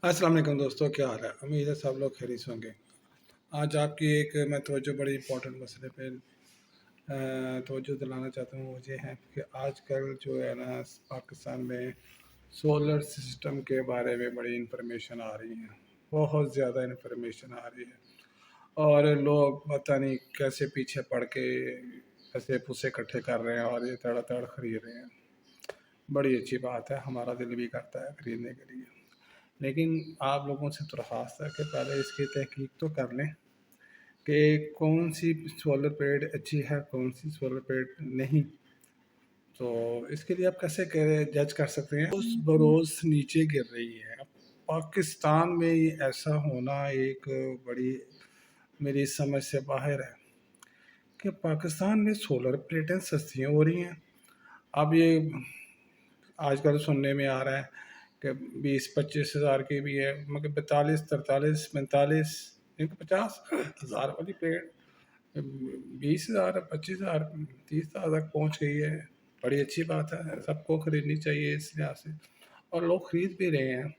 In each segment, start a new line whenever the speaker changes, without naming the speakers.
अस्सलाम वालेकुम दोस्तों, क्या हाल है। उम्मीद है सब लोग खैरियत से होंगे। आज आपकी एक मैं तवज्जो बड़ी इंपॉर्टेंट मसले पे तवज्जो दिलाना चाहता हूँ। वो ये है कि आजकल जो है ना पाकिस्तान में सोलर सिस्टम के बारे में बड़ी इंफॉर्मेशन आ रही है। बहुत ज़्यादा इंफॉर्मेशन आ रही है और लोग पता नहीं कैसे पीछे पड़ के ऐसे पैसे इकट्ठे कर रहे हैं और ये तड़ खरीद रहे हैं। बड़ी अच्छी बात है, हमारा दिल भी करता है खरीदने के लिए। लेकिन आप लोगों से दरख्वास्त है कि पहले इसकी तहकीक तो कर लें कि कौन सी सोलर प्लेट अच्छी है, कौन सी सोलर प्लेट नहीं। तो इसके लिए आप कैसे जज कर सकते हैं। उस बरोज़ नीचे गिर रही है। अब पाकिस्तान में ये ऐसा होना एक बड़ी मेरी समझ से बाहर है कि पाकिस्तान में सोलर प्लेटें सस्तियाँ हो रही हैं। अब ये आजकल सुनने में आ रहा है कि 20-25 हज़ार की भी है, मगर 42-43-45 एक 50 हज़ार वाली प्लेट 20 हज़ार 25 हज़ार 30 हज़ार तक पहुँच गई है। बड़ी अच्छी बात है, सबको खरीदनी चाहिए इस लिहाज से, और लोग खरीद भी रहे हैं।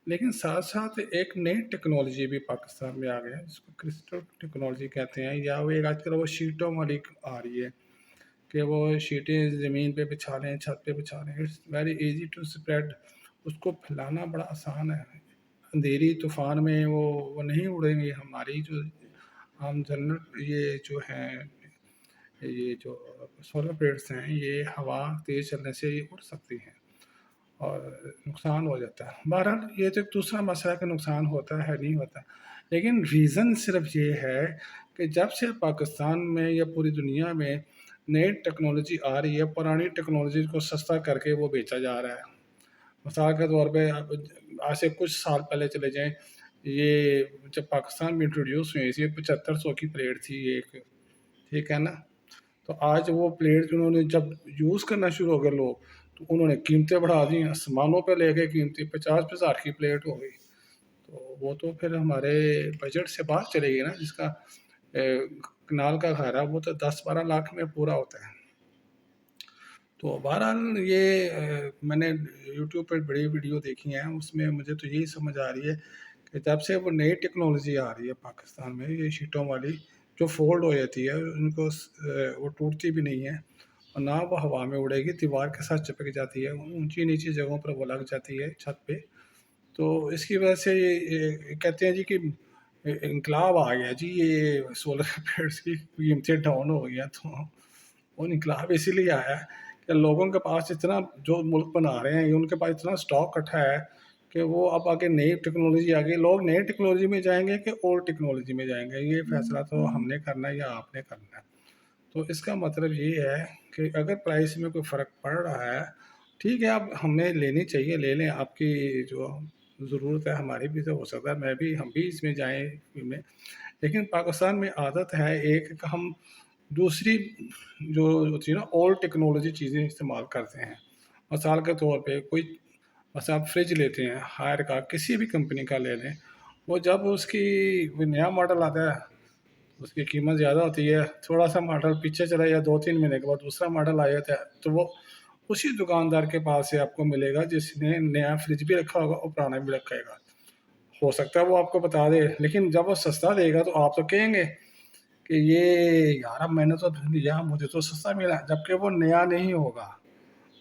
लेकिन साथ साथ एक नई टेक्नोलॉजी भी पाकिस्तान में आ गया है जिसको क्रिस्टल टेक्नोलॉजी कहते हैं, या वो एक आजकल वो शीटों वाली आ रही है कि वो शीटें ज़मीन पे बिछा लें, छत पे बिछा लें। It's very easy to spread. उसको फैलाना बड़ा आसान है। अंधेरी तूफ़ान में वो नहीं उड़ेंगे। हमारी जो हम जनरल ये जो हैं, ये जो सोलर प्लेट्स हैं, ये हवा तेज़ चलने से ये उड़ सकती हैं और नुकसान हो जाता है। बहरहाल ये तो एक दूसरा मसला है कि नुकसान होता है नहीं होता। लेकिन रीज़न सिर्फ ये है कि जब से पाकिस्तान में या पूरी दुनिया में नई टेक्नोलॉजी आ रही है, पुरानी टेक्नोलॉजी को सस्ता करके वो बेचा जा रहा है। मिसाल के तौर पे आप आज से कुछ साल पहले चले जाएँ, ये जब पाकिस्तान में इंट्रोड्यूस हुई थी 7500 की प्लेट थी एक, ठीक है ना? तो आज वो प्लेट उन्होंने जब यूज़ करना शुरू हो गए लोग, तो उन्होंने कीमतें बढ़ा दी, आसमानों पे ले गए कीमतें, 50-50 की प्लेट हो गई। तो वो तो फिर हमारे बजट से बाहर चली गई ना, जिसका कनाल का घर है वो तो 10-12 लाख में पूरा होता है। तो बहरहाल ये मैंने यूट्यूब पर बड़ी वीडियो देखी हैं, उसमें मुझे तो यही समझ आ रही है कि जब से वो नई टेक्नोलॉजी आ रही है पाकिस्तान में, ये शीटों वाली जो फोल्ड हो जाती है, उनको वो टूटती भी नहीं है और ना वो हवा में उड़ेगी, दीवार के साथ चिपक जाती है, ऊंची नीची जगहों पर वो लग जाती है छत पे। तो इसकी वजह से ये कहते हैं जी कि इनकलाब आ गया जी, ये सोलर पैनल्स की कीमतें डाउन हो गई हैं। तो वो इनकलाब इसीलिए आया है कि लोगों के पास इतना, जो मुल्क बना रहे हैं, ये उनके पास इतना स्टॉक इकट्ठा है कि वो अब आगे नई टेक्नोलॉजी आ गई, लोग नई टेक्नोलॉजी में जाएंगे कि ओल्ड टेक्नोलॉजी में जाएंगे, ये फैसला तो हमने करना है या आपने करना है। तो इसका मतलब ये है कि अगर प्राइस में कोई फ़र्क पड़ रहा है, ठीक है, अब हमें लेनी चाहिए, ले लें। आपकी जो ज़रूरत है हमारी भी तो हो सकता है, मैं भी हम भी इसमें जाएँ में। लेकिन पाकिस्तान में आदत है एक कि हम दूसरी जो होती है ना ओल्ड टेक्नोलॉजी चीज़ें इस्तेमाल करते हैं। मिसाल के तौर पे कोई, बस आप फ्रिज लेते हैं हायर का, किसी भी कंपनी का ले लें, वो जब उसकी वो नया मॉडल आता है, उसकी कीमत ज़्यादा होती है, थोड़ा-सा मॉडल पीछे चला या 2-3 महीने के बाद दूसरा मॉडल आ जाता है, तो वो उसी दुकानदार के पास से आपको मिलेगा जिसने नया फ्रिज भी रखा होगा और पुराना भी रखेगा। हो सकता है वो आपको बता दे, लेकिन जब वो सस्ता देगा तो आप तो कहेंगे कि ये यार अब मैंने तो लिया, मुझे तो सस्ता मिला, जबकि वो नया नहीं होगा,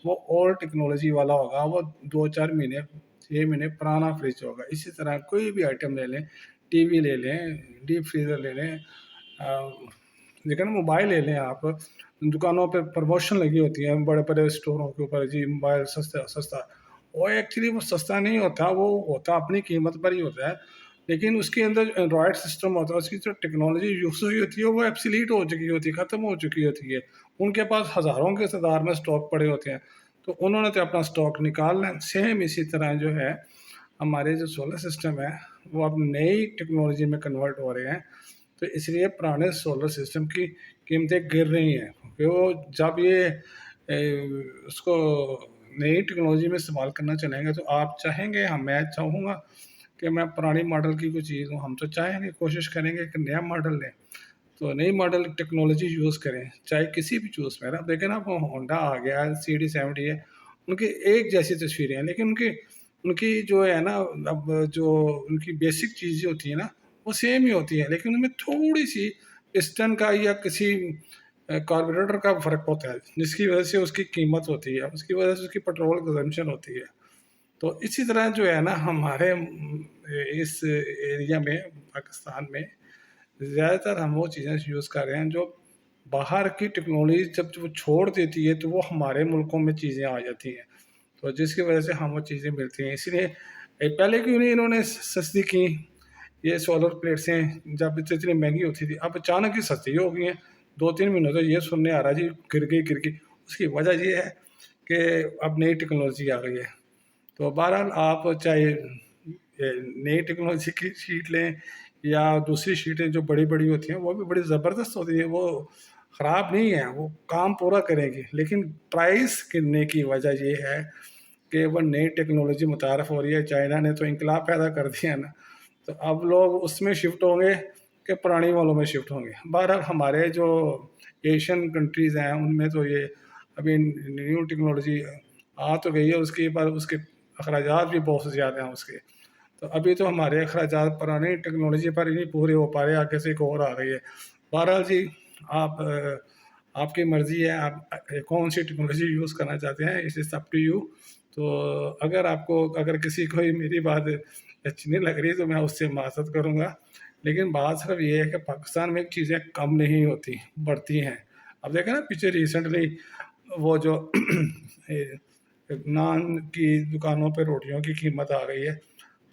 वो ओल्ड टेक्नोलॉजी वाला होगा, वो 2-4 महीने, 6 महीने पुराना फ्रिज होगा। इसी तरह कोई भी आइटम ले लें, टीवी ले लें, डीप फ्रीज़र ले लें, लेकिन मोबाइल ले लें आप, दुकानों पे प्रमोशन लगी होती है बड़े-बड़े स्टोरों के ऊपर, जी मोबाइल सस्ता सस्ता। वो एक्चुअली वो सस्ता नहीं होता, वो होता अपनी कीमत पर ही होता है। लेकिन उसके अंदर एंड्रॉयड सिस्टम होता है, उसकी जो टेक्नोलॉजी यूज़ हुई होती है वो ऑब्सोलीट हो चुकी होती है, ख़त्म हो चुकी होती है। उनके पास हज़ारों के तादाद में स्टॉक पड़े होते हैं, तो उन्होंने तो अपना स्टॉक निकालना है। सेम इसी तरह जो है हमारे जो सोलर सिस्टम है, वो अब नई टेक्नोलॉजी में कन्वर्ट हो रहे हैं। तो इसलिए पुराने सोलर सिस्टम की कीमतें गिर रही हैं, क्योंकि वो जब ये उसको नई टेक्नोलॉजी में इस्तेमाल करना चलेंगे तो आप चाहेंगे, हम मैं चाहूँगा कि मैं पुरानी मॉडल की कोई चीज़ हूँ, हम तो चाहेंगे, कोशिश करेंगे कि नया मॉडल लें। तो नई मॉडल टेक्नोलॉजी यूज़ करें, चाहे किसी भी चूज़ में। अब देखें ना, वो होंडा आ गया है, CD70 है, उनकी एक जैसी तस्वीरें हैं, लेकिन उनकी उनकी जो है ना, अब जो उनकी बेसिक चीज़ें होती हैं ना, वो सेम ही होती हैं, लेकिन उनमें थोड़ी-सी पिस्टन का या किसी कार्बोरेटर का फ़र्क होता है, जिसकी वजह से उसकी कीमत होती है, उसकी वजह से उसकी पेट्रोल कंज़म्पशन होती है। तो इसी तरह जो है ना हमारे इस एरिया में, पाकिस्तान में ज़्यादातर हम वो चीज़ें यूज़ कर रहे हैं जो बाहर की टेक्नोलॉजी जब वो छोड़ देती है, तो वो हमारे मुल्कों में चीज़ें आ जाती हैं। तो जिसकी वजह से हम वो चीज़ें मिलती हैं। इसीलिए पहले क्यों नहीं इन्होंने सस्ती की ये सोलर प्लेट्सें, जब इतनी महंगी होती थी, अब अचानक ही सस्ती हो गई हैं। 2-3 महीनों से ये सुनने आ रहा है जी गिर गई। उसकी वजह ये है कि अब नई टेक्नोलॉजी आ गई है। तो बहरहाल आप चाहे नई टेक्नोलॉजी की शीट लें या दूसरी शीटें जो बड़ी-बड़ी होती हैं, वो भी बड़ी ज़बरदस्त होती हैं, वो ख़राब नहीं है, वो काम पूरा करेंगी। लेकिन प्राइस गिरने की वजह ये है कि वो नई टेक्नोलॉजी मुतारफ़ हो रही है, चाइना ने तो इनकलाब पैदा कर दिया ना, तो अब लोग उसमें शिफ्ट होंगे कि पुरानी वालों में शिफ्ट होंगे। बहरहाल हमारे जो एशियन कंट्रीज़ हैं, उनमें तो ये अभी न्यू टेक्नोलॉजी आ तो गई है उसकी, पर उसके अखराजात भी बहुत ज़्यादा हैं उसके। तो अभी तो हमारे अखराजात पुरानी टेक्नोलॉजी पर ही नहीं पूरे हो पा रहे, आगे से एक और आ गई है। बहरहाल जी, आप आपकी मर्ज़ी है, आप कौन-सी टेक्नोलॉजी यूज़ करना चाहते हैं, it is up to you. तो अगर किसी को ये मेरी बात अच्छी नहीं लग रही, तो मैं उससे माज़रत करूँगा। लेकिन बात सिर्फ़ ये है कि पाकिस्तान में चीज़ें कम नहीं होती, बढ़ती हैं। अब देखें ना, पीछे रिसेंटली वो जो नान की दुकानों पे रोटियों की कीमत आ गई है,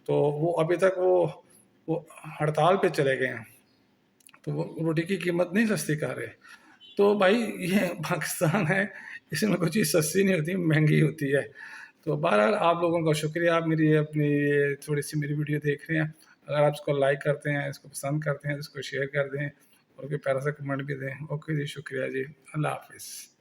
तो वो अभी तक वो हड़ताल पे चले गए हैं, तो वो रोटी की कीमत नहीं सस्ती कर रहे। तो भाई ये पाकिस्तान है, इसमें कोई चीज़ सस्ती नहीं होती, महँगी होती है। तो बहरहाल आप लोगों का शुक्रिया, आप मेरी अपनी ये थोड़ी-सी मेरी वीडियो देख रहे हैं। अगर आप इसको लाइक करते हैं, इसको पसंद करते हैं, तो इसको शेयर कर दें और कोई प्यारा सा कमेंट भी दें। ओके जी, शुक्रिया जी। अल्लाह हाफ़िज़।